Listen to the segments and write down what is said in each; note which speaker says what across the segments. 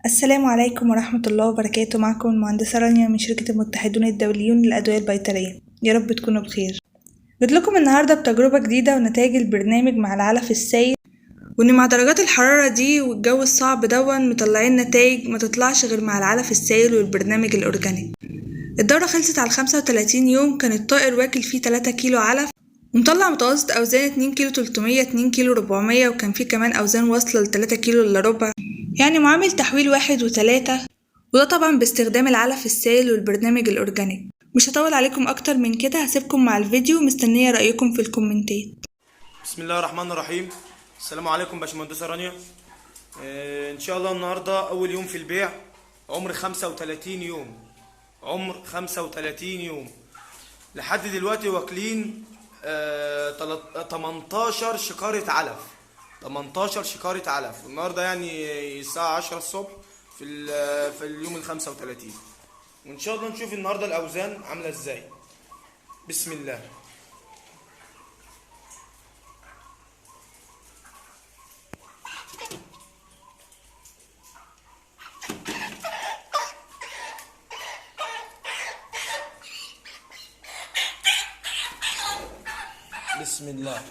Speaker 1: السلام عليكم ورحمة الله وبركاته. معكم المهندسة رانيا من شركة المتحدون الدوليون للأدوية البيطرية. يا رب تكونوا بخير. جيت لكم النهاردة بتجربة جديدة ونتائج البرنامج مع العلف السائل، وإن مع درجات الحرارة دي والجو الصعب مطلعين نتائج ما تطلعش غير مع العلف السائل والبرنامج الأورجانيك. الدورة خلصت على 35 يوم، كان الطائر واكل فيه 3 كيلو علف ومطلع متوسط أوزان 2 كيلو 300 2 كيلو 400، وكان فيه كمان أوزان واصلة ل3 كيلو إلا ربع، يعني معامل تحويل 1 و3، وده طبعا باستخدام العلف السائل والبرنامج الأورجانيك. مش هطول عليكم أكتر من كده، هسيبكم مع الفيديو، مستنية رأيكم في الكومنتات.
Speaker 2: بسم الله الرحمن الرحيم. السلام عليكم باشمهندسة رانيا. ان شاء الله النهارده اول يوم في البيع، عمر 35 يوم، عمر 35 يوم لحد دلوقتي واكلين 18 شكارة علف، 18 شكارة علف النهارده، يعني الساعة 10 الصبح في اليوم ال 35. وان شاء الله نشوف النهارده الاوزان عاملة ازاي. بسم الله. بسم الله.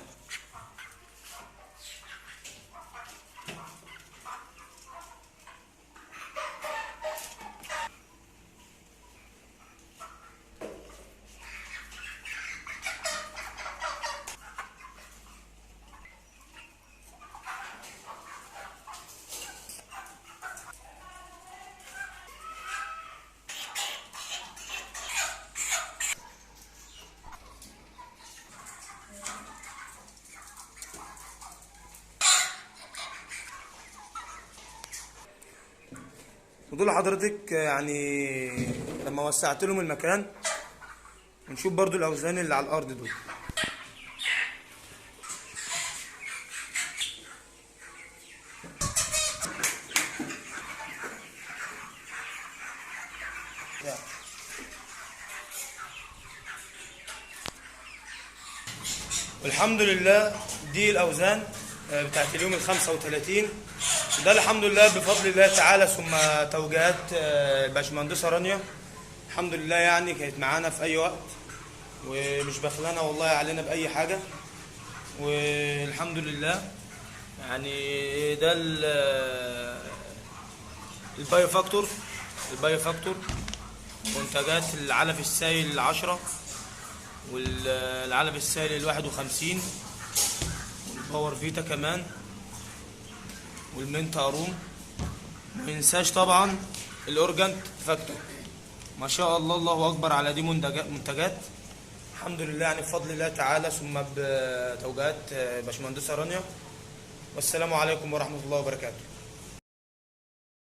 Speaker 2: ودول حضرتك يعني لما وسعت لهم المكان، ونشوف برضو الاوزان اللي على الارض دول. والحمد لله دي الاوزان بتاعت اليوم ال 35. ده الحمد لله بفضل الله تعالى، ثم توجيهات الباشمهندسة رانيا. الحمد لله يعني كانت معانا في اي وقت ومش بخلانة والله علينا باي حاجة، والحمد لله. يعني ده البايو فاكتور، منتجات العلف السائل 10 والعلف السائل 51 والباور فيتا كمان والمنت اروم. مننساش طبعا الاورجانت فاكتور. ما شاء الله، الله اكبر على دي منتجات الحمد لله، يعني بفضل الله تعالى ثم بتوجيهات باشمهندسة رانيا. والسلام عليكم ورحمة الله وبركاته.